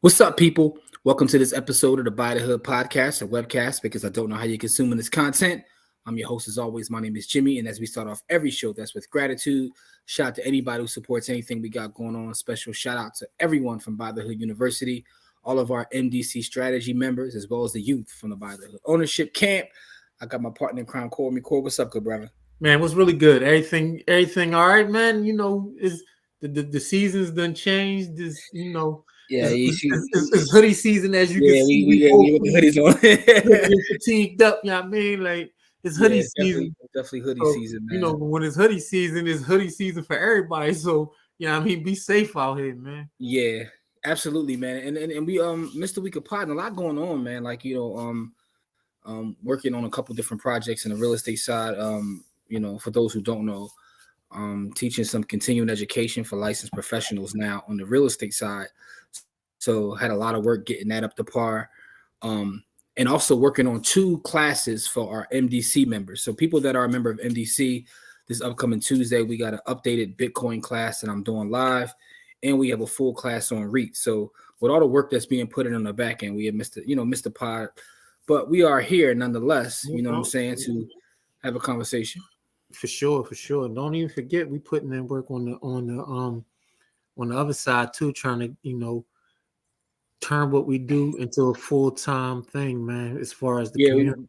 What's up, people? Welcome to this episode of the By the Hood podcast, a webcast, because I don't know how you're consuming this content. I'm your host, as always. My name is Jimmy, and as we start off every show, that's with gratitude. Shout out to anybody who supports anything we got going on. Special shout out to everyone from By the Hood University, all of our MDC strategy members, as well as the youth from the By the Hood ownership camp. I got my partner in crime, Core. What's up, good brother? Man, what's really good? Everything all right, man. You know, is the season's done changed. Yeah, it's hoodie season, as you can see. We got hoodies on. Fatigued up, you know what I mean? Like, it's hoodie season. Definitely hoodie season, man. You know, when it's hoodie season for everybody. So, you know what I mean? Be safe out here, man. Yeah, absolutely, man. And we missed a week of pod and a lot going on, man. Like, working on a couple different projects in the real estate side. For those who don't know, teaching some continuing education for licensed professionals now on the real estate side. So had a lot of work getting that up to par. And also working on 2 classes for our MDC members. So people that are a member of MDC, this upcoming Tuesday, we got an updated Bitcoin class that I'm doing live. And we have a full class on REIT. So with all the work that's being put in on the back end, we have missed the pod. But we are here nonetheless, you know what I'm saying, to have a conversation. For sure. Don't even forget we putting in work on the other side too, trying to, turn what we do into a full-time thing, man, as far as the community.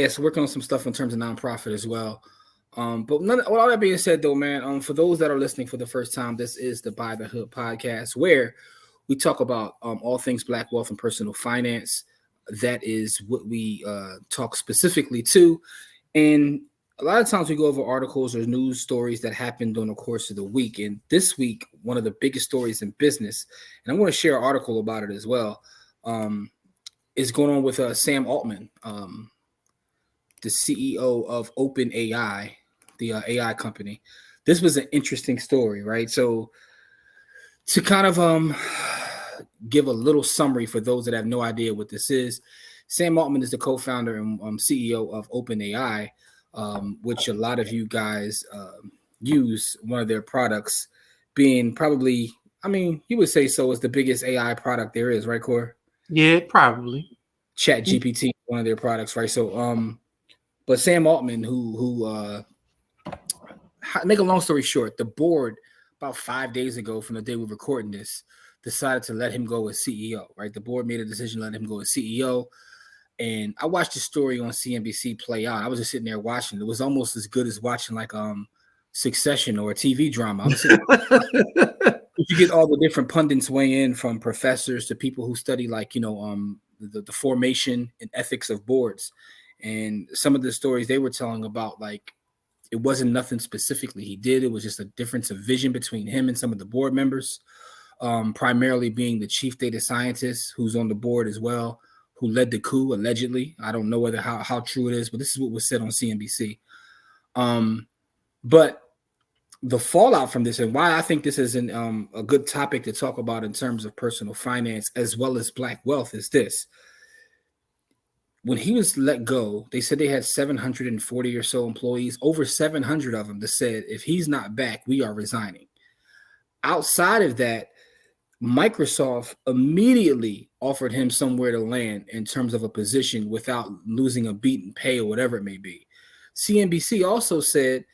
So working on some stuff in terms of nonprofit as well. But with all that being said, though, man, for those that are listening for the first time, this is the By the Hood podcast, where we talk about all things Black wealth and personal finance. That is what we talk specifically to. And a lot of times we go over articles or news stories that happened during the course of the week. And this week, one of the biggest stories in business, and I'm going to share an article about it as well, is going on with Sam Altman, the CEO of OpenAI, the AI company. This was an interesting story, right? So to kind of give a little summary for those that have no idea what this is, Sam Altman is the co-founder and CEO of OpenAI, which a lot of you guys use. One of their products being probably, you would say so, is the biggest AI product there is, right, Core? Yeah, probably. Chat GPT, one of their products, right? So, but Sam Altman, who make a long story short, the board about 5 days ago from the day we're recording this decided to let him go as CEO, right? The board made a decision to let him go as CEO. And I watched the story on CNBC play out. I was just sitting there watching. It was almost as good as watching like Succession or a TV drama. You get all the different pundits weigh in, from professors to people who study the formation and ethics of boards. And some of the stories they were telling about, like, it wasn't nothing specifically he did. It was just a difference of vision between him and some of the board members, primarily being the chief data scientist who's on the board as well, who led the coup, allegedly. I don't know how true it is, but this is what was said on CNBC. But the fallout from this, and why I think this is a good topic to talk about in terms of personal finance as well as Black wealth, is this. When he was let go, they said they had 740 or so employees. Over 700 of them that said, if he's not back, we are resigning. Outside of that, Microsoft immediately offered him somewhere to land in terms of a position without losing a beat in pay or whatever it may be. CNBC also said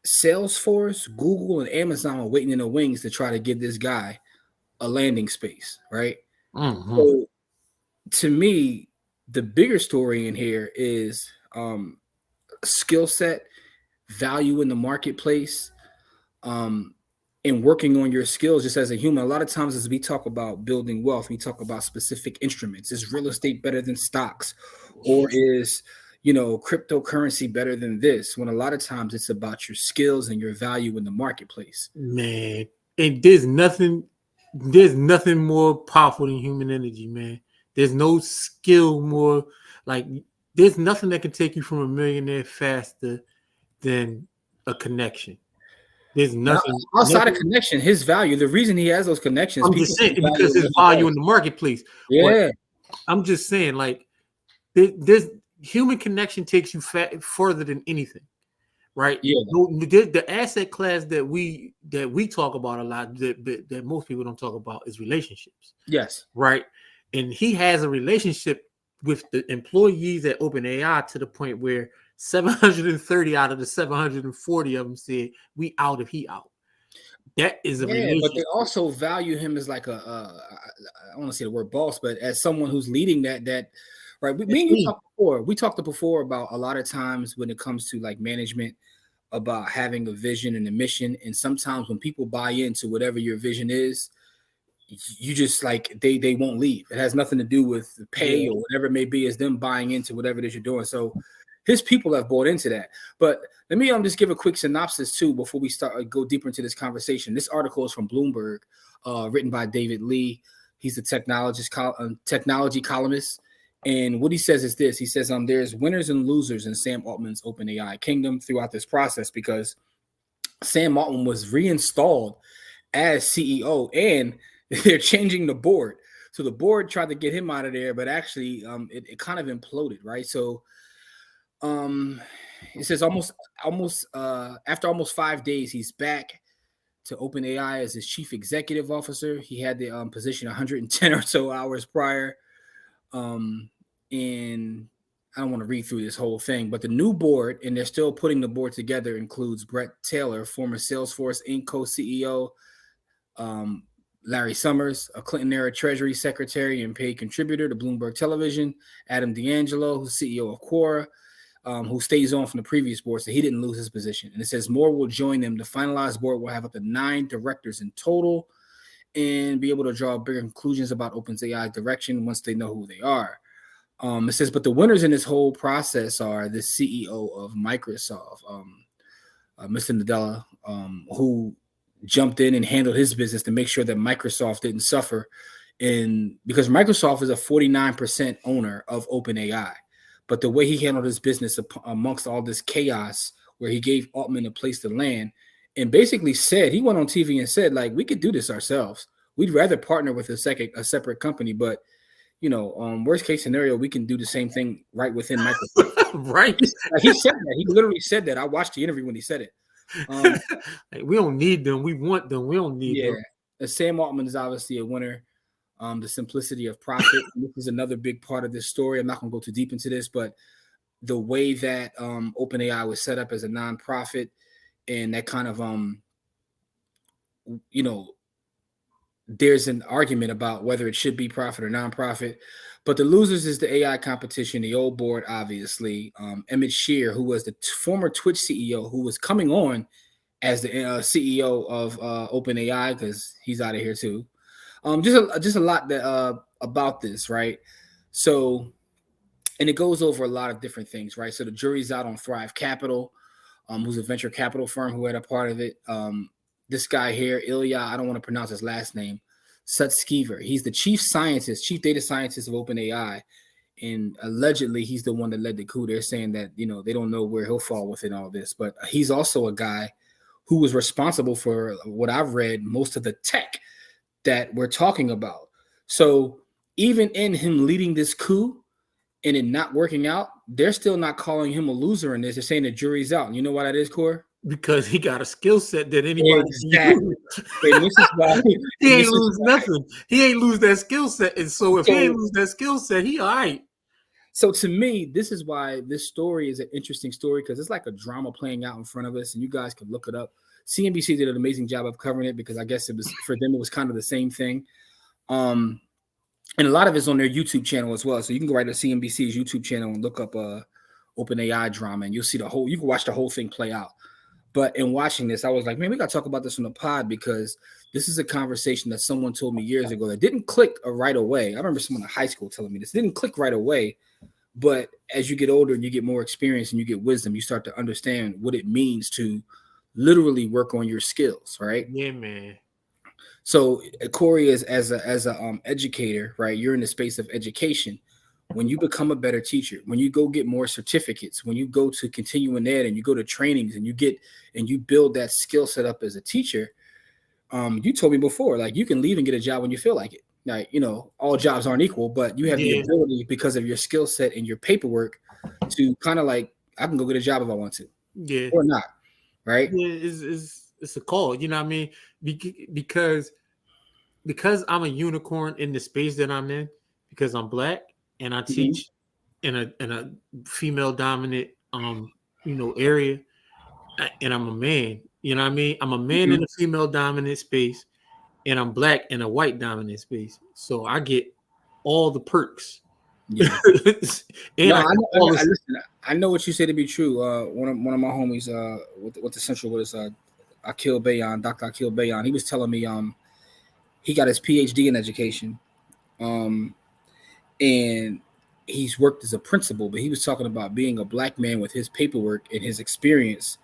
Salesforce, Google, and Amazon are waiting in the wings to try to give this guy a landing space, right? Mm-hmm. So to me, the bigger story in here is skill set, value in the marketplace, and working on your skills just as a human. A lot of times as we talk about building wealth, we talk about specific instruments. Is real estate better than stocks? Or is, cryptocurrency better than this? When a lot of times it's about your skills and your value in the marketplace. Man, and there's nothing more powerful than human energy, man. There's no skill more, like, there's nothing that can take you from a millionaire faster than a connection. There's nothing outside of connection. His value, the reason he has those connections, I'm just saying, because his value in the marketplace. Yeah, I'm just saying, like, there's human connection takes you further than anything. right? Yeah. The asset class that we talk about a lot that most people don't talk about is relationships, Yes. right? And he has a relationship with the employees at OpenAI to the point where 730 out of the 740 of them said, "We out if he out." That is a Yeah, but they relationship. also value him as like I don't want to say the word boss, but as someone who's leading that right. Me and you talked before. We talked before about a lot of times when it comes to like management about having a vision and a mission. And sometimes when people buy into whatever your vision is, you just like they won't leave. It has nothing to do with the pay or whatever it may be. It's them buying into whatever it is you're doing. So his people have bought into that. But let me just give a quick synopsis too before we start go deeper into this conversation. This article is from Bloomberg, written by David Lee. He's a technology columnist. And what he says is this. He says there's winners and losers in Sam Altman's OpenAI kingdom throughout this process because Sam Altman was reinstalled as CEO and they're changing the board. So the board tried to get him out of there, but actually it kind of imploded, right? So it says almost after almost 5 days, he's back to OpenAI as his chief executive officer. He had the position 110 or so hours prior. And I don't want to read through this whole thing, but the new board, and they're still putting the board together, includes Brett Taylor, former Salesforce Inc. co-CEO, Larry Summers, a Clinton-era Treasury Secretary and paid contributor to Bloomberg Television, Adam D'Angelo, who's CEO of Quora, who stays on from the previous board, so he didn't lose his position. And it says more will join them. The finalized board will have up to 9 directors in total and be able to draw bigger conclusions about OpenAI's direction once they know who they are. It says, but the winners in this whole process are the CEO of Microsoft, Mr. Nadella, who jumped in and handled his business to make sure that Microsoft didn't suffer. And because Microsoft is a 49% owner of OpenAI, but the way he handled his business amongst all this chaos, where he gave Altman a place to land, and basically said, he went on TV and said, like, we could do this ourselves. We'd rather partner with a separate company, but worst case scenario, we can do the same thing right within Microsoft. Right. He said that. He literally said that. I watched the interview when he said it. Like, we don't need them. We want them. We don't need them. Sam Altman is obviously a winner. The simplicity of profit. This is another big part of this story. I'm not going to go too deep into this, but the way that OpenAI was set up as a nonprofit and that kind of, there's an argument about whether it should be profit or nonprofit. But the losers is the AI competition, the old board, obviously. Emmett Shear, who was the former Twitch CEO, who was coming on as the CEO of OpenAI, because he's out of here too. Just a lot that about this, right? So, and it goes over a lot of different things, right? So the jury's out on Thrive Capital, who's a venture capital firm who had a part of it. This guy here, Ilya, I don't want to pronounce his last name, Sutskever. He's the chief data scientist of OpenAI. And allegedly, he's the one that led the coup. They're saying that, they don't know where he'll fall within all this. But he's also a guy who was responsible for what I've read, most of the tech that we're talking about. So even in him leading this coup and it not working out, they're still not calling him a loser in this. They're saying the jury's out. And you know why that is, Core? Because he got a skill set that anybody can use. And this is why he ain't lose nothing. He ain't lose that skill set. And so if he ain't lose that skill set, he all right. So to me, this is why this story is an interesting story, because it's like a drama playing out in front of us, and you guys can look it up. CNBC did an amazing job of covering it because I guess it was for them, it was kind of the same thing. And a lot of it's on their YouTube channel as well. So you can go right to CNBC's YouTube channel and look up OpenAI drama, and you'll see you can watch the whole thing play out. But in watching this, I was like, man, we got to talk about this on the pod, because this is a conversation that someone told me years ago that didn't click right away. I remember someone in high school telling me this didn't click right away. But as you get older and you get more experience and you get wisdom, you start to understand what it means to literally work on your skills, right? Yeah, man. So Corey is as a educator, right? You're in the space of education. When you become a better teacher, when you go get more certificates, when you go to continuing ed and you go to trainings and you build that skill set up as a teacher, you told me before, like, you can leave and get a job when you feel like it. Now, all jobs aren't equal, but you have the ability, because of your skill set and your paperwork, to kind of like, I can go get a job if I want to. Yeah. or not, right? Yeah, it's a call. You know what I mean? Because I'm a unicorn in the space that I'm in, because I'm black and I Mhm. teach in a female dominant area, and I'm a man. You know what I mean? I'm a man Mhm. in a female dominant space, and I'm black in a white dominant space. So I get all the perks. Yeah. And No, I I get know, all this. listen. I know what you say to be true. One of my homies, with the central with us, Akil Bayan, Dr. Akil Bayan, he was telling me, he got his PhD in education, um, and he's worked as a principal. But he was talking about being a black man with his paperwork and his experience.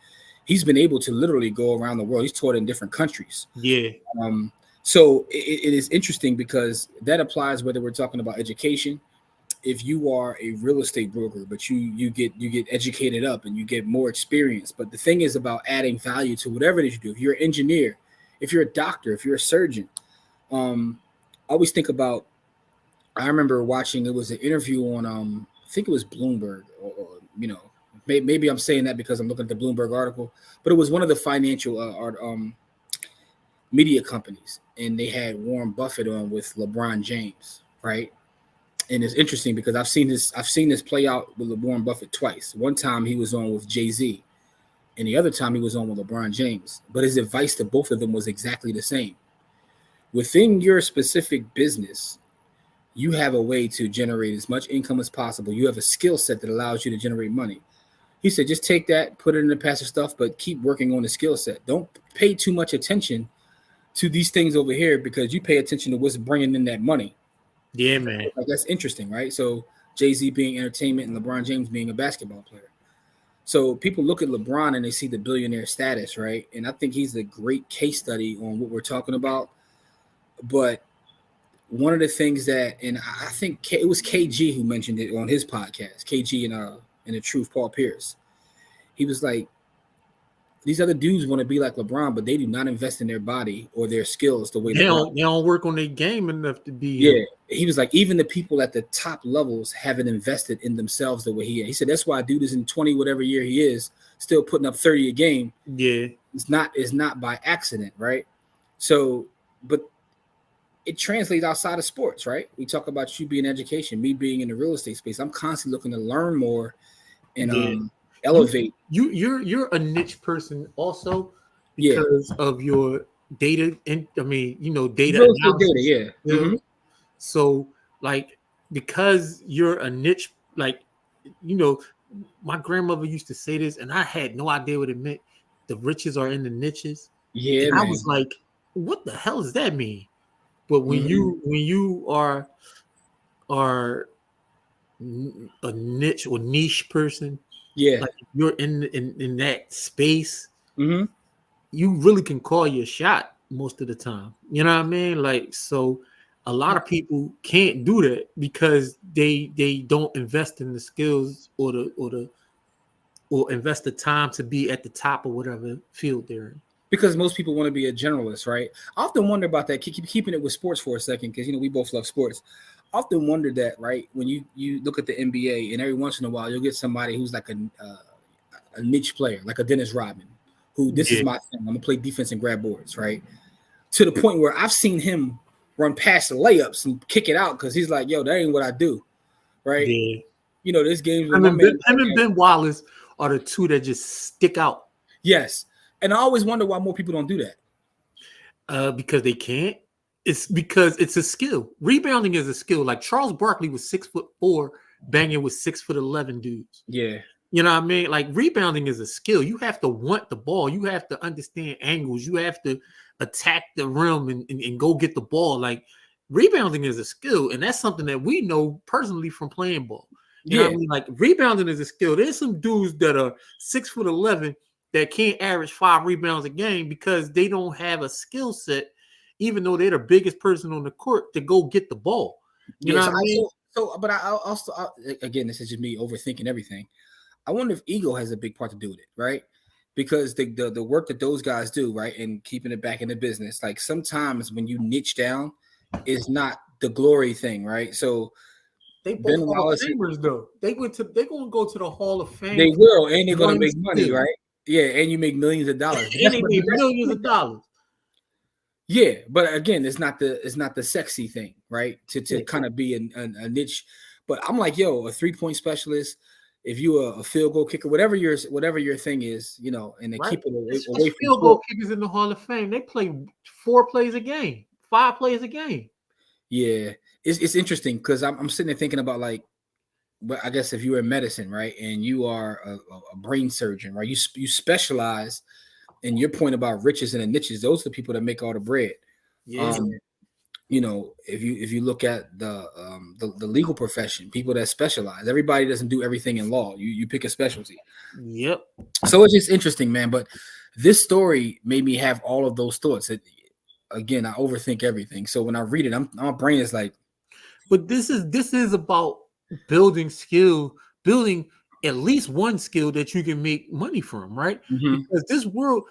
He's been able to literally go around the world. He's taught in different countries. Yeah, Um, so it is interesting because that applies whether we're talking about education. If you are a real estate broker, but you get educated up and you get more experience. But the thing is about adding value to whatever it is you do. If you're an engineer, if you're a doctor, if you're a surgeon, I always think about. I remember watching. It was an interview on I think it was Bloomberg, or maybe I'm saying that because I'm looking at the Bloomberg article, but it was one of the financial media companies, and they had Warren Buffett on with LeBron James, right? And it's interesting because I've seen this play out with Warren Buffett twice. One time he was on with Jay-Z, and the other time he was on with LeBron James. But his advice to both of them was exactly the same. Within your specific business, you have a way to generate as much income as possible. You have a skill set that allows you to generate money. He said, just take that, put it in the passive stuff, but keep working on the skill set. Don't pay too much attention to these things over here because you pay attention to what's bringing in that money. yeah, man. Like, that's interesting, right? So Jay-Z being entertainment and LeBron James being a basketball player. So people look at LeBron and they see the billionaire status, right? And I think he's a great case study on what we're talking about. But one of the things that, and I think it was KG who mentioned it on his podcast, KG and the Truth, Paul Pierce. He was like, these other dudes want to be like LeBron, but they do not invest in their body or their skills the way They LeBron. don't work on their game enough to be Yeah, him. he was like, even the people at the top levels haven't invested in themselves the way he is. He said that's why dude is in 20 whatever year he is, still putting up 30 a game. Yeah, It's not by accident, right? So, but it translates outside of sports, right? We talk about you being in education, me being in the real estate space. I'm constantly looking to learn more and yeah. You elevate. you're a niche person also Yeah, because of your data, and I mean, data real estate data. analysis Yeah. skills. So, like, because you're a niche, like, you know, my grandmother used to say this, and I had no idea what it meant. The riches are in the niches, and Yeah, I was man. like, "What the hell does that mean?" But when Hmm. you are a niche or niche person, Yeah. like if you're in that space, Hmm. you really can call your shot most of the time. You know what I mean? Like, so a lot of people can't do that because they don't invest in the skills or invest the time to be at the top of whatever field they're in. Because most people want to be a generalist, right? I often wonder about that. Keeping it with sports for a second, because we both love sports. I often wonder that, right? When you look at the NBA, and every once in a while you'll get somebody who's like a niche player, like a Dennis Rodman, who this is Yeah, my thing. I'm gonna play defense and grab boards, right? To the point where I've seen him run past the layups and kick it out because he's like, "Yo, that ain't what I do," right? yeah. There's games where Him my and man, Ben Wallace are the two that just stick out yes, and I always wonder why more people don't do that. because they can't. It's because it's a skill. Rebounding is a skill. Like Charles Barkley was 6'4", banging with 6'11" dudes. Yeah, You know what I mean? Like rebounding is a skill. You have to want the ball. You have to understand angles. You have to attack the rim and go get the ball. Like rebounding is a skill, and that's something that we know personally from playing ball. You know what yeah. I mean? Like rebounding is a skill. There's some dudes that are 6'11" that can't average 5 rebounds a game because they don't have a skill set, even though they're the biggest person on the court to go get the ball. You Yeah, know so what I mean? but I also again, this is just me overthinking everything. I wonder if ego has a big part to do with it, right? Because the work that those guys do, right, and keeping it back in the business, like sometimes when you niche down, is not the glory thing, right? So They Ben both Hall of Wallace, Famers though. They're gonna go to the Hall of they Fame for will, and they're gonna one make money, skill. right? Yeah, and you make millions of dollars. And they made millions of dollars. Yeah, but again, it's not the sexy thing, right? To Yeah. kind of be a niche. But I'm like, yo, a 3-point specialist, if you a field goal kicker, whatever your thing is, and they Right. keep it away It's from field court. goal kickers in the Hall of Fame. They play 4 plays a game, 5 plays a game. Yeah, it's interesting because I'm sitting there thinking about like, but I guess if you were in medicine, right, and you are a brain surgeon, right, you specialize. And your point about riches and the niches, those are the people that make all the bread. Yeah. If you look at the legal profession, people that specialize, everybody doesn't do everything in law. You pick a specialty. Yep. So it's just interesting, man. But this story made me have all of those thoughts. Again, I overthink everything. So when I read it, my brain is like. But this is about building skill, building at least one skill that you can make money from, right? Mm-hmm. Because this world,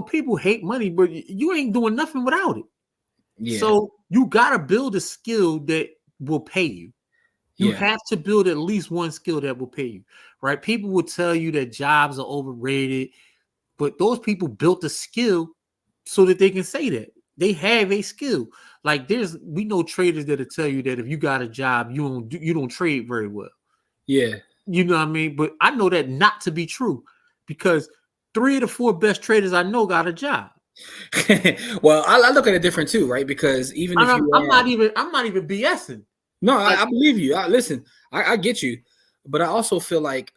people hate money, but you ain't doing nothing without it. Yeah. So you gotta build a skill that will pay you. You have to build at least one skill that will pay you, right? People will tell you that jobs are overrated, but those people built a skill so that they can say that they have a skill. Like we know traders that'll tell you that if you got a job, you don't trade very well. Yeah. You know what I mean? But I know that not to be true because 3 of the 4 best traders I know got a job. Well, I look at it different too, right? Because even if I'm not even BSing. No, I believe you. Listen, I get you, but I also feel like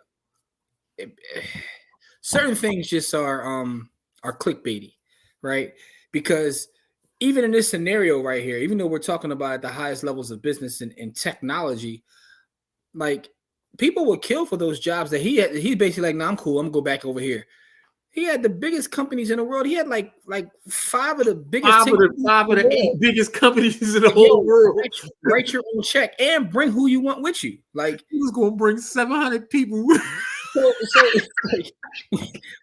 certain things just are clickbaity, right? Because even in this scenario right here, even though we're talking about at the highest levels of business and technology, like people would kill for those jobs that he had. He's basically like, "No, I'm cool. I'm gonna go back over here." He had the biggest companies in the world. He had like 5 of the biggest, 5 of the 8 biggest companies in the whole world. Write your own check and bring who you want with you. Like he was gonna bring 700 people. So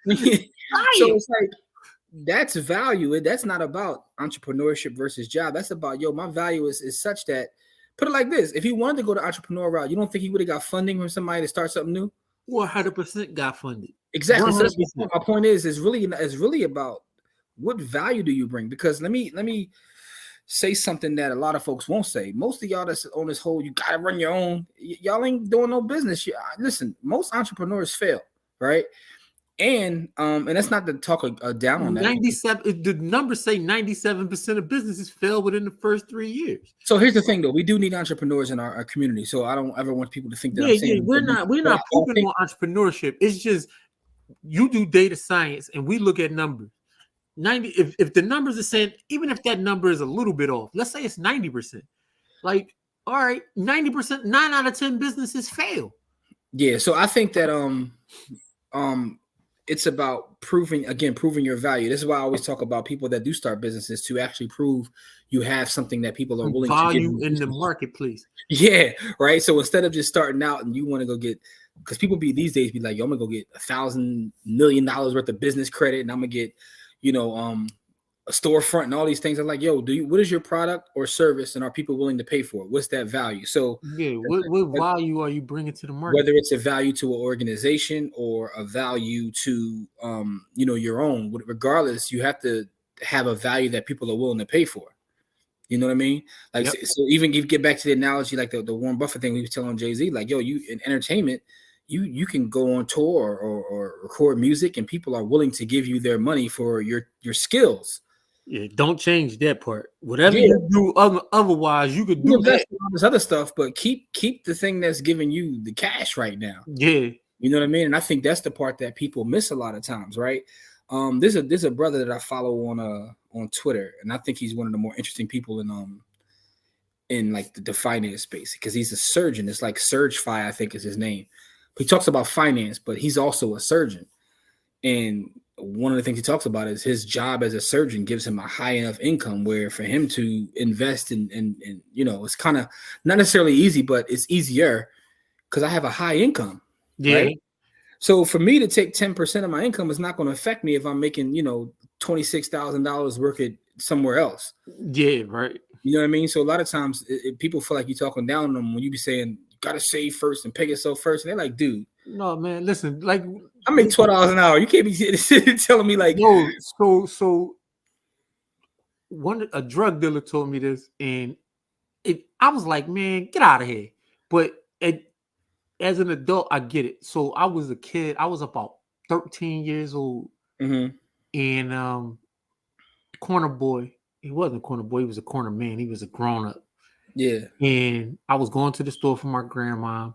it's like that's value. That's not about entrepreneurship versus job. That's about my value is such that, put it like this: if he wanted to go the entrepreneur route, you don't think he would have got funding from somebody to start something new? 100% got funded. Exactly. So my point is really about what value do you bring? Because let me say something that a lot of folks won't say. Most of y'all that's on this whole, you gotta run your own. Y'all ain't doing no business. Listen, most entrepreneurs fail, right? And that's not to talk down on that. 97. The numbers say 97% of businesses fail within the first 3 years. So here's the thing, though: we do need entrepreneurs in our community. So I don't ever want people to think that I'm saying we're not pooping on entrepreneurship. It's just you do data science, and we look at numbers. 90. If the numbers are saying, even if that number is a little bit off, let's say it's 90%. Like, all right, 90%, 9 out of 10 businesses fail. Yeah. So I think that it's about proving your value. This is why I always talk about people that do start businesses to actually prove you have something that people are willing to give you in the marketplace. Yeah, right. So instead of just starting out and you want to go get, because people these days be like, yo, I'm gonna go get $1,000 million worth of business credit, and I'm gonna get, a storefront and all these things. I'm like, yo, what is your product or service, and are people willing to pay for it? What's that value? So what value are you bringing to the market? Whether it's a value to an organization or a value to your own, regardless, you have to have a value that people are willing to pay for. You know what I mean? Like, so even if you get back to the analogy, like the Warren Buffett thing we was telling Jay-Z, like, yo, you in entertainment, you can go on tour or record music, and people are willing to give you their money for your skills. Yeah, don't change that part. Whatever you do, otherwise you could do that. All this other stuff, but keep the thing that's giving you the cash right now. Yeah, you know what I mean. And I think that's the part that people miss a lot of times, right? There's a brother that I follow on Twitter, and I think he's one of the more interesting people in like the finance space, because he's a surgeon. It's like SurgeFi, I think is his name. He talks about finance, but he's also a surgeon. And one of the things he talks about is his job as a surgeon gives him a high enough income where for him to invest in it's kind of not necessarily easy, but it's easier because I have a high income. Yeah. Right? So for me to take 10% of my income is not going to affect me if I'm making, $26,000 work at somewhere else. Yeah, right. You know what I mean? So a lot of times people feel like you're talking down on them when you be saying gotta save first and pay yourself first. And they're like, dude, no, man, listen, like I make $12 an hour. You can't be telling me like, no, so a drug dealer told me this, and I was like, man, get out of here. But as an adult, I get it. So I was a kid. I was about 13 years old, and corner boy. He wasn't a corner boy. He was a corner man. He was a grown up. yeah. And I was going to the store for my grandma,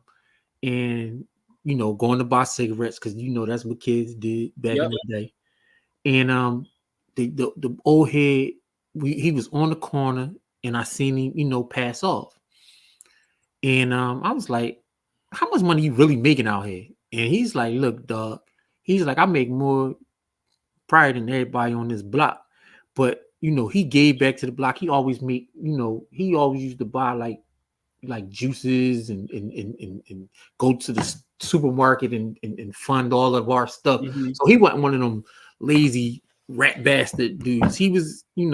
and going to buy cigarettes because that's what kids did back in the day. And the old head, he was on the corner, and I seen him, pass off. And I was like, how much money you really making out here? And he's like, look, dog. He's like, I make more prior than everybody on this block. But he gave back to the block. He always he always used to buy like juices and go to the supermarket and fund all of our stuff. So he wasn't one of them lazy rat bastard dudes. He was, he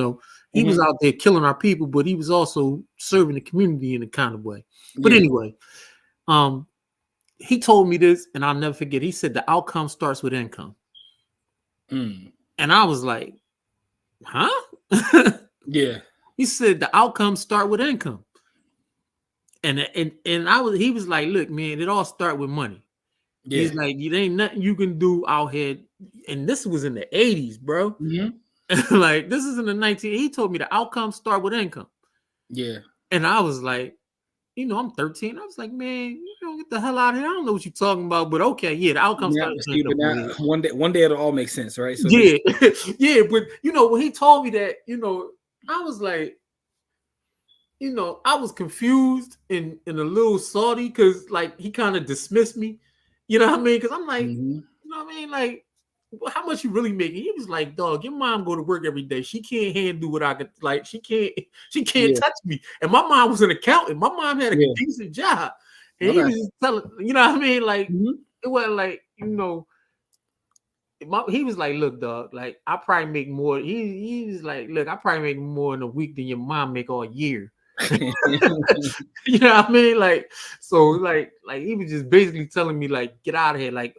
was out there killing our people, but he was also serving the community in a kind of way. But anyway, he told me this, and I'll never forget. He said the outcome starts with income. And I was like, huh? Yeah. He said the outcomes start with income. And he was like, look, man, it all start with money. Yeah. He's like, there ain't nothing you can do out here. And this was in the 80s, bro. Like, this is in the 19. He told me the outcomes start with income. Yeah. And I was like, I'm 13. I was like, man, you don't get the hell out of here. I don't know what you're talking about, but okay, yeah, the outcomes start with income. One day it'll all make sense, right? So yeah. Yeah, but when he told me that, I was like, I was confused and a little salty because, like, he kind of dismissed me. You know what I mean? Because I'm like, you know what I mean? Like, how much you really making? He was like, dog, your mom go to work every day. She can't handle what I could. Like, she can't touch me. And my mom was an accountant. My mom had a decent job. And he was just telling, you know what I mean? Like, it wasn't like, he was like, look, dog, like, I probably make more. He was like, look, I probably make more in a week than your mom make all year. You know what I mean? Like, so like he was just basically telling me, like, get out of here. Like,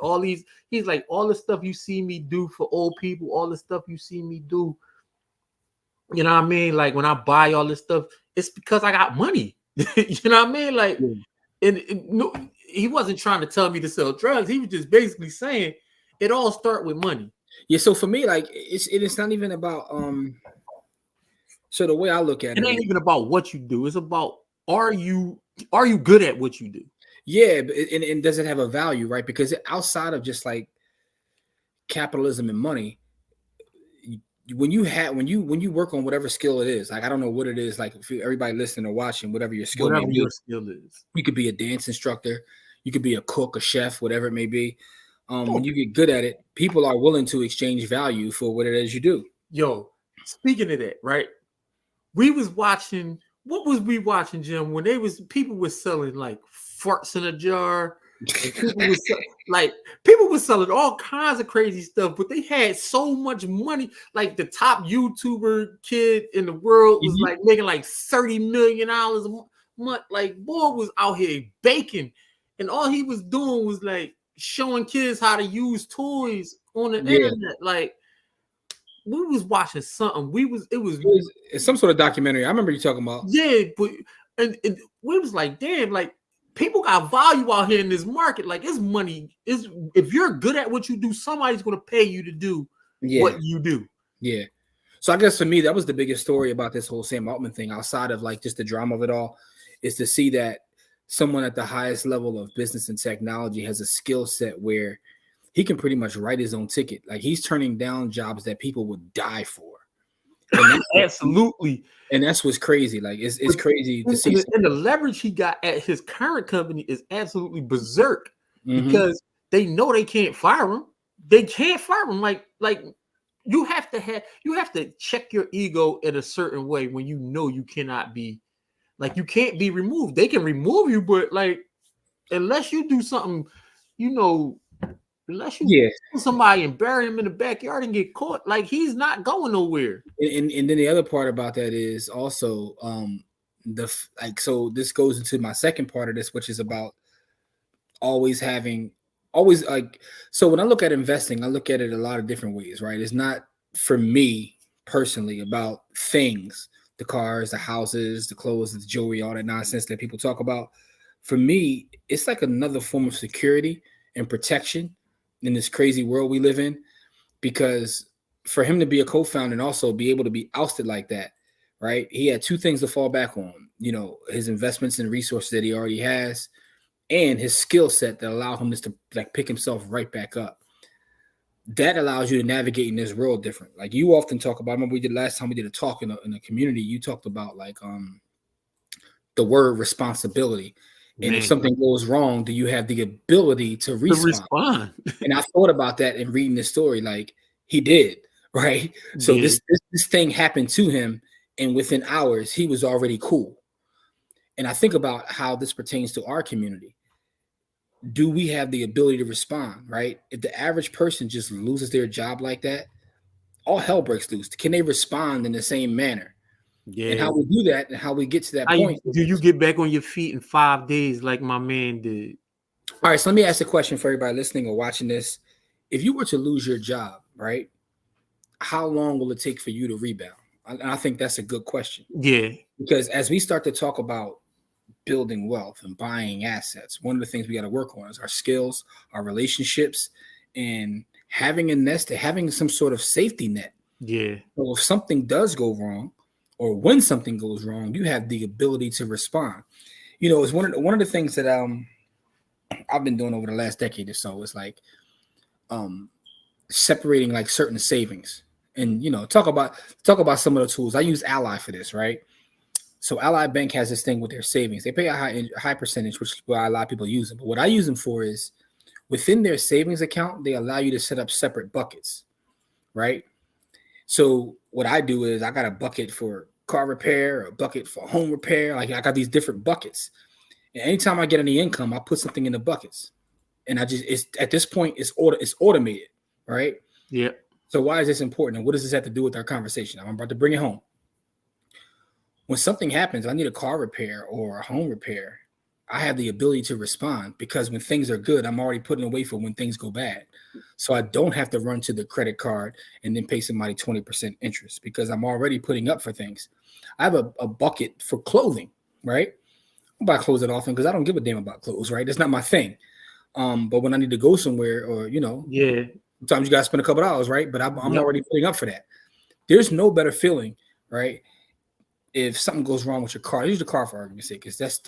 he's like, all the stuff you see me do for old people, all the stuff you see me do, you know what I mean? Like, when I buy all this stuff, it's because I got money. You know what I mean? Like, and he wasn't trying to tell me to sell drugs. He was just basically saying it all start with money. Yeah. So for me, like, it's not even about So the way I look at it ain't even about what you do. It's about, are you good at what you do? Yeah, and does it have a value, right? Because outside of just like capitalism and money, when you work on whatever skill it is, like, I don't know what it is, like, if everybody listening or watching, whatever your skill is, you could be a dance instructor, you could be a cook, a chef, whatever it may be. When you get good at it, people are willing to exchange value for what it is you do. Yo, speaking of that, right? We was watching. What was we watching, Jim? When people were selling like farts in a jar, and people were selling all kinds of crazy stuff, but they had so much money. Like, the top YouTuber kid in the world was like making like $30 million a month. Like, boy was out here baking, and all he was doing was like showing kids how to use toys on the internet. Like, we was watching something. It was some sort of documentary. I remember you talking about. Yeah, but and we was like, damn, like, people got value out here in this market. Like, it's money. If you're good at what you do, somebody's gonna pay you to do what you do. Yeah. So I guess for me, that was the biggest story about this whole Sam Altman thing, outside of like just the drama of it all, is to see that someone at the highest level of business and technology has a skill set where he can pretty much write his own ticket. Like, he's turning down jobs that people would die for. Absolutely. And that's what's crazy. Like, it's crazy to see. And the leverage he got at his current company is absolutely berserk, because they know they can't fire him. They can't fire him. Like you have to check your ego in a certain way when you know you cannot be, like, you can't be removed. They can remove you, but like, unless you do something, unless you kill somebody and bury him in the backyard and get caught, like, he's not going nowhere. And then the other part about that is also So this goes into my second part of this, which is about always having always like so when I look at investing, I look at it a lot of different ways, right? It's not for me personally about things, the cars, the houses, the clothes, the jewelry, all that nonsense that people talk about. For me, it's like another form of security and protection in this crazy world we live in. Because for him to be a co-founder and also be able to be ousted like that, right? He had two things to fall back on, his investments and resources that he already has, and his skill set that allow him just to like pick himself right back up. That allows you to navigate in this world different. Like you often talk about, I remember we did last time we did a talk in the community, you talked about like the word responsibility. And if Man, something goes wrong, do you have the ability to respond? And I thought about that in reading this story, like he did, right? So yeah, this thing happened to him, and within hours, he was already cool. And I think about how this pertains to our community. Do we have the ability to respond, right? If the average person just loses their job like that, all hell breaks loose. Can they respond in the same manner? And yeah. how we do that and how we get to that How point. do you get back on your feet in 5 days like my man did? All right, so let me ask a question for everybody listening or watching this. If you were to lose your job, right, how long will it take for you to rebound? And I think that's a good question. Yeah, Because as we start to talk about building wealth and buying assets, one of the things we got to work on is our skills, our relationships, and having a nest, having some sort of safety net. yeah, So if something does go wrong, or when something goes wrong, you have the ability to respond. It's one of the things that I've been doing over the last decade or so. Is like separating like certain savings, and talk about some of the tools. I use Ally for this, right? So Ally Bank has this thing with their savings. They pay a high percentage, which is why a lot of people use them. But what I use them for is within their savings account, they allow you to set up separate buckets, right? So what I do is I got a bucket for car repair, a bucket for home repair. Like I got these different buckets. And anytime I get any income, I put something in the buckets. And it's at this point, it's automated, right? yeah. So why is this important? And what does this have to do with our conversation? I'm about to bring it home. When something happens, I need a car repair or a home repair, I have the ability to respond because when things are good, I'm already putting away for when things go bad. So I don't have to run to the credit card and then pay somebody 20% interest because I'm already putting up for things. I have a bucket for clothing, right? I buy clothes that often because I don't give a damn about clothes, right? That's not my thing. But when I need to go somewhere or, Yeah. sometimes you got to spend a couple dollars, right? But I'm Yep. already putting up for that. There's no better feeling, right? If something goes wrong with your car, use the car for argument's sake, because that's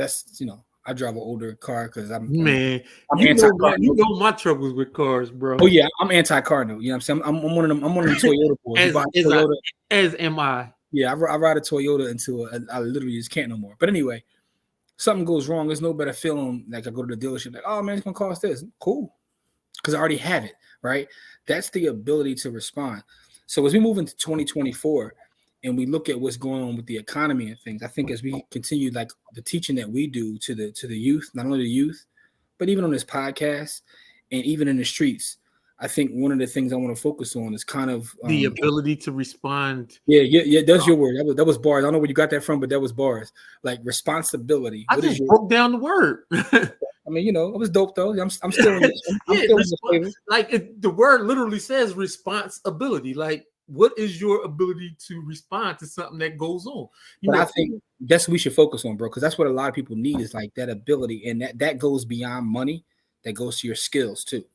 I drive an older car because I'm anti-car. You know my troubles with cars, bro. Oh yeah, I'm anti-car note. You know what I'm saying? I'm one of them. I'm one of them Toyota boys. As am I. Yeah, I ride a Toyota until I literally just can't no more. But anyway, something goes wrong. There's no better feeling like I go to the dealership like, oh man, it's gonna cost this. Cool, because I already have it. Right? That's the ability to respond. So as we move into 2024. And we look at what's going on with the economy and things, I think as we continue like the teaching that we do to the youth, not only the youth, but even on this podcast and even in the streets, I think one of the things I want to focus on is kind of the ability to respond. Yeah. That's your word. That was bars. I don't know where you got that from, but that was bars. Like responsibility. I just broke down the word. I mean, it was dope though. I'm still in the like the word literally says responsibility. Like, what is your ability to respond to something that goes on? I think that's what we should focus on, bro, because that's what a lot of people need is like that ability, and that goes beyond money. That goes to your skills too.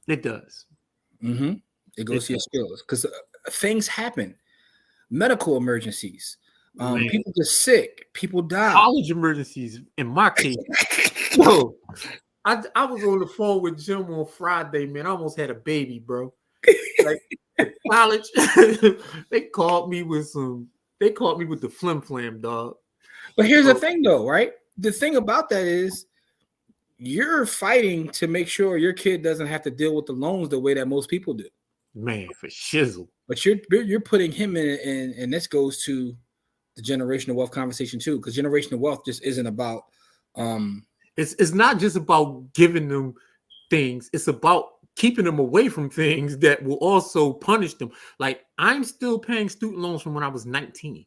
It does. Mm-hmm. It goes to your skills because things happen, medical emergencies. People get sick, people die. College emergencies, in my case. Yo, I was on the phone with Jim on Friday, man. I almost had a baby, bro. Like college, they called me with the flim flam, dog. But here's the thing, though, right? The thing about that is you're fighting to make sure your kid doesn't have to deal with the loans the way that most people do. Man, for shizzle. But you're putting him in, and this goes to the generational wealth conversation too, because generational wealth just isn't about. It's not just about giving them things. It's about keeping them away from things that will also punish them. Like I'm still paying student loans from when I was 19,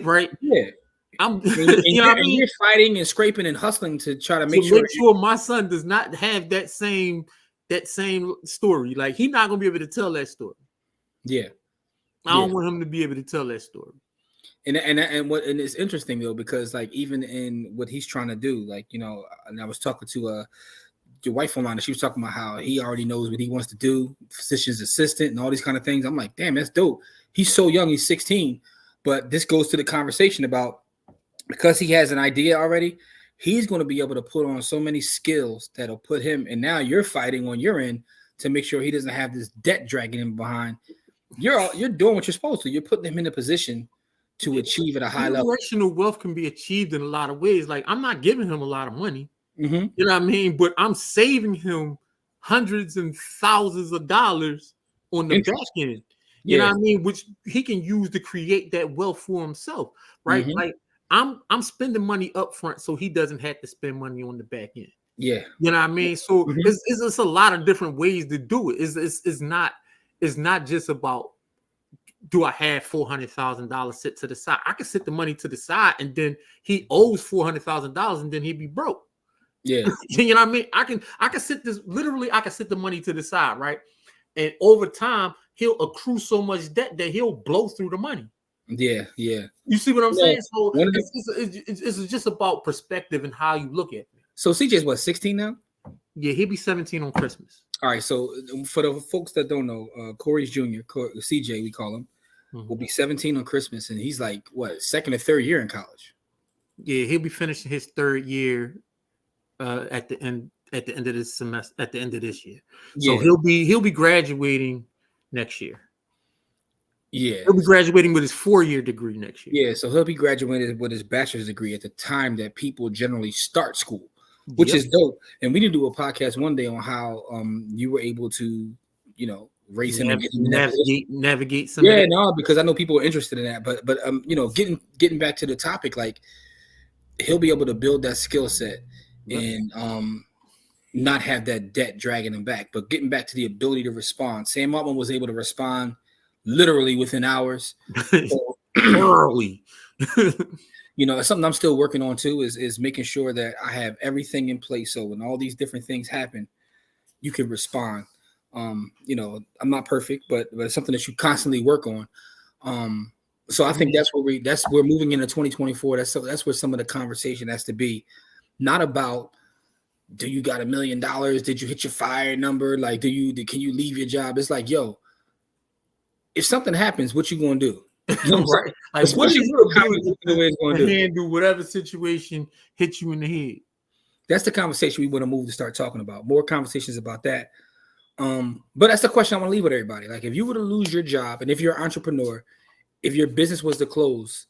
right? Yeah. I'm, And you know what I mean? you're fighting and scraping and hustling to try to To make sure. make sure my son does not have that same story. Like he's not gonna be able to tell that story. Yeah, I yeah. don't want him to be able to tell that story. And it's interesting though, because like even in what he's trying to do, like, you know, and I was talking to your wife online, and she was talking about how he already knows what he wants to do, physician's assistant and all these kind of things. I'm like, damn, that's dope. He's so young, he's 16. But this goes to the conversation about, because he has an idea already, he's going to be able to put on so many skills that'll put him, and now you're fighting on your end to make sure he doesn't have this debt dragging him behind. You're doing what you're supposed to. You're putting him in a position to achieve at a high level. Generational wealth can be achieved in a lot of ways. Like I'm not giving him a lot of money. Mm-hmm. You know what I mean? But I'm saving him hundreds and thousands of dollars on the back end. You know what I mean? Which he can use to create that wealth for himself, right? Mm-hmm. Like I'm spending money up front so he doesn't have to spend money on the back end. Yeah. You know what I mean? So Mm-hmm. it's a lot of different ways to do it. It's not just about, do I have $400,000 sit to the side? I can sit the money to the side, and then he owes $400,000, and then he'd be broke. Yeah. You know what I mean? I can sit this literally. I can sit the money to the side, right? And over time, he'll accrue so much debt that he'll blow through the money. Yeah. Yeah. You see what I'm saying? So it's just about perspective and how you look at it. So CJ's what, 16 now? Yeah, he'll be 17 on Christmas. All right. So for the folks that don't know, Corey's junior, CJ, we call him, will be 17 on Christmas, and he's like what, second or third year in college? Yeah, he'll be finishing his third year at the end of this semester, at the end of this year. So he'll be graduating next year. Yeah, he'll be graduating with his 4-year degree next year. Yeah, so he'll be graduating with his bachelor's degree at the time that people generally start school, which is dope. And we need to do a podcast one day on how you were able to, you know, raise him and navigate some. Yeah, no, because I know people are interested in that. But you know, getting back to the topic, like he'll be able to build that skill set and not have that debt dragging him back. But getting back to the ability to respond, Sam Altman was able to respond literally within hours. Early. You know, something I'm still working on too is making sure that I have everything in place. So when all these different things happen, you can respond. You know, I'm not perfect, but it's something that you constantly work on. So I think that's we're moving into 2024. That's where some of the conversation has to be, not about, do you got $1 million? Did you hit your fire number? Like, can you leave your job? It's like, yo, if something happens, what you gonna do? You know what right? Like, what you gonna do to handle whatever situation hits you in the head? That's the conversation we want to move to start talking about. More conversations about that. But that's the question I want to leave with everybody. Like, if you were to lose your job, and if you're an entrepreneur, if your business was to close,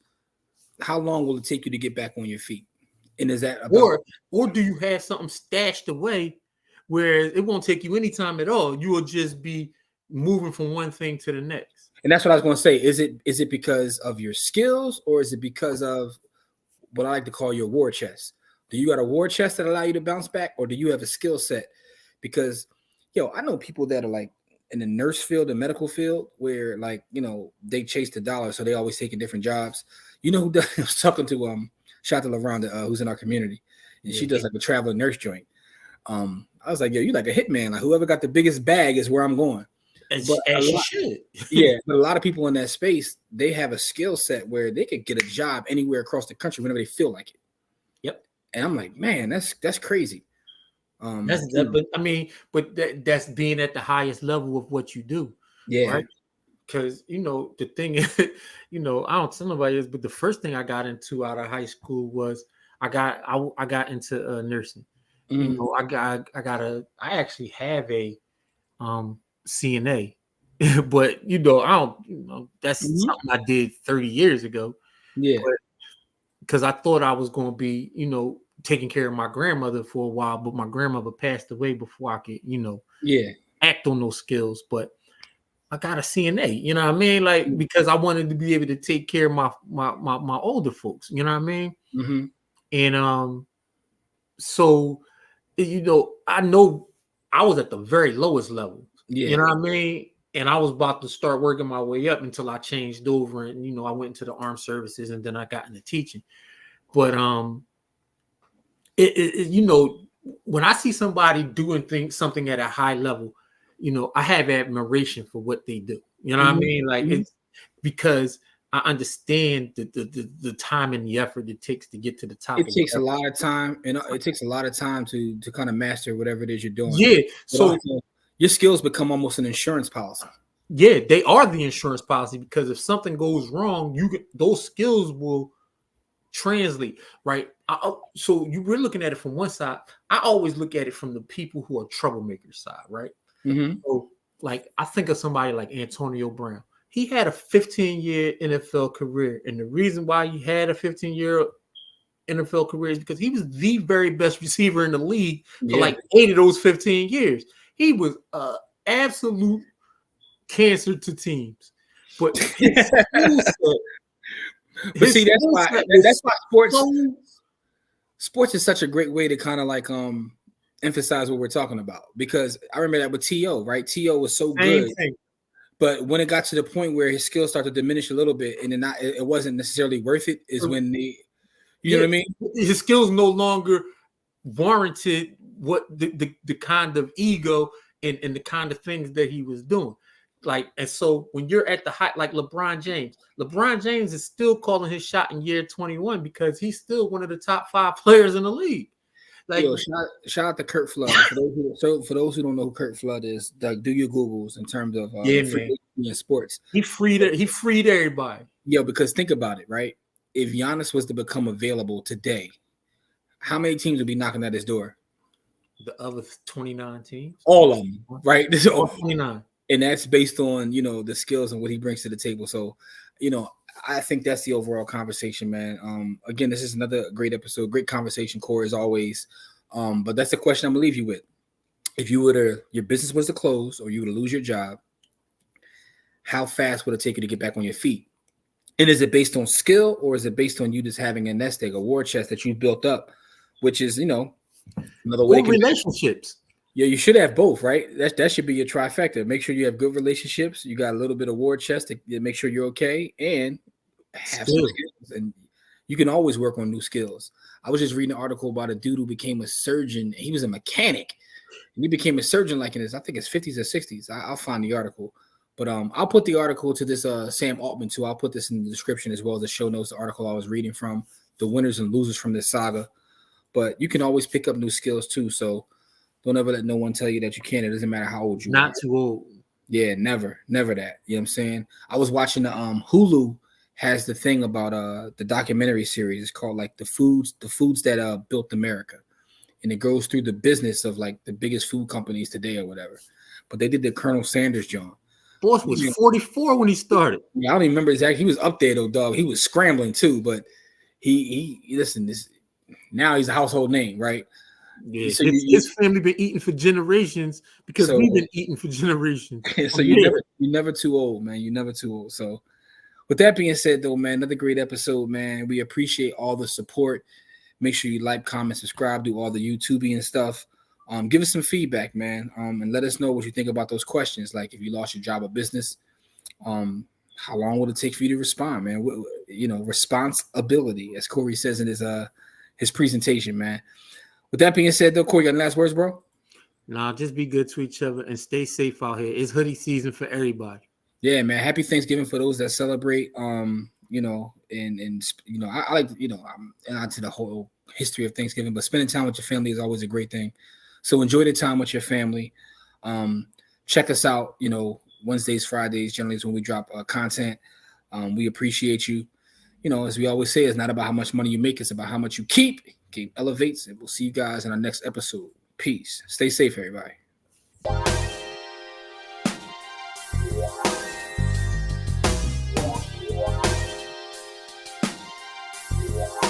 how long will it take you to get back on your feet? And is that about, or do you have something stashed away where it won't take you any time at all? You will just be moving from one thing to the next. And that's what I was going to say. Is it because of your skills, or is it because of what I like to call your war chest? Do you got a war chest that allow you to bounce back, or do you have a skill set? Because, yo, I know people that are like in the nurse field, the medical field, where, like, you know, they chase the dollar, so they always taking different jobs. You know who does, I was talking to shout to LaRonda, who's in our community, and she does like a traveling nurse joint. I was like, yo, you like a hitman. Like, whoever got the biggest bag is where I'm going. But yeah, but a lot of people in that space, they have a skill set where they could get a job anywhere across the country whenever they feel like it. Yep. And I'm like, man, that's crazy. That's being at the highest level of what you do. Yeah. Right? Because, you know, the thing is, you know, I don't tell nobody this, but the first thing I got into out of high school was I got into nursing. Mm-hmm. You know, I actually have a CNA, but, you know, I don't, you know, that's something I did 30 years ago. Yeah. Because I thought I was going to be, you know, taking care of my grandmother for a while, but my grandmother passed away before I could, you know, act on those skills. But I got a CNA, you know what I mean? Like, because I wanted to be able to take care of my older folks, you know what I mean? Mm-hmm. And so, you know I was at the very lowest level, you know what I mean? And I was about to start working my way up until I changed over, and, you know, I went into the armed services, and then I got into teaching. But you know, when I see somebody doing something at a high level, you know, I have admiration for what they do. You know what I mean? Like it's because I understand the time and the effort it takes to get to the top. It takes a lot of time, and it takes a lot of time to kind of master whatever it is you're doing. Yeah. So your skills become almost an insurance policy. Yeah, they are the insurance policy, because if something goes wrong, those skills will translate, right? So we're looking at it from one side. I always look at it from the people who are troublemakers side, right? So, like, I think of somebody like Antonio Brown. He had a 15-year NFL career, and the reason why he had a 15-year NFL career is because he was the very best receiver in the league for like 8 of those 15 years. He was absolute cancer to teams, but his but see, that's why sports is such a great way to kind of like emphasize what we're talking about, because I remember that with T.O., right? T.O. was so good, but when it got to the point where his skills started to diminish a little bit, and it wasn't necessarily worth it, is when you know what I mean? His skills no longer warranted what the kind of ego and the kind of things that he was doing. Like, and so when you're at the height, like LeBron James is still calling his shot in year 21 because he's still one of the top 5 players in the league. Like, shout out to Kurt Flood. For those who don't know who Kurt Flood is, do your Googles in terms of in sports. He freed everybody. Yo, because think about it, right? If Giannis was to become available today, how many teams would be knocking at his door? The other 29 teams, all of them, right? All 29. And that's based on, you know, the skills and what he brings to the table. So, you know, I think that's the overall conversation, man. Again, this is another great episode, great conversation, Corey, as always. But that's the question I'm gonna leave you with. If your business was to close or you were to lose your job, how fast would it take you to get back on your feet? And is it based on skill, or is it based on you just having a nest egg, a war chest that you've built up, which is, you know, another way. Relationships. Yeah, you should have both, right? That should be your trifecta. Make sure you have good relationships. You got a little bit of war chest to make sure you're okay, and have some skills. And you can always work on new skills. I was just reading an article about a dude who became a surgeon. He was a mechanic, and he became a surgeon like in his, I think it's 50s or 60s. I'll find the article. But I'll put the article to this Sam Altman too. I'll put this in the description as well as the show notes, the article I was reading from, the winners and losers from this saga. But you can always pick up new skills too. So don't ever let no one tell you that you can't. It doesn't matter how old you are. Not too old. Yeah, never that. You know what I'm saying? I was watching the Hulu has the thing about the documentary series. It's called like the foods that built America. And it goes through the business of like the biggest food companies today or whatever. But they did the Colonel Sanders John. Boss was 44 when he started. Yeah, I don't even remember exactly. He was up there though, dog. He was scrambling too, but he listen, this now he's a household name, right? Yeah, so his family been eating for generations because we've been eating for generations. So you're never too old, man. You're never too old. So with that being said, though, man, another great episode, man. We appreciate all the support. Make sure you like, comment, subscribe, do all the YouTubing and stuff. Give us some feedback, man, and let us know what you think about those questions. Like if you lost your job or business, how long will it take for you to respond, man? You know, responsibility, as Corey says in his presentation, man. With that being said, though, Corey, you got any last words, bro? Nah, just be good to each other and stay safe out here. It's hoodie season for everybody. Yeah, man. Happy Thanksgiving for those that celebrate. You know, and you know, I like, you know, I'm not to the whole history of Thanksgiving, but spending time with your family is always a great thing. So enjoy the time with your family. Check us out, you know, Wednesdays, Fridays, generally is when we drop content. We appreciate you. You know, as we always say, it's not about how much money you make, it's about how much you keep. Game elevates, and we'll see you guys in our next episode. Peace. Stay safe, everybody.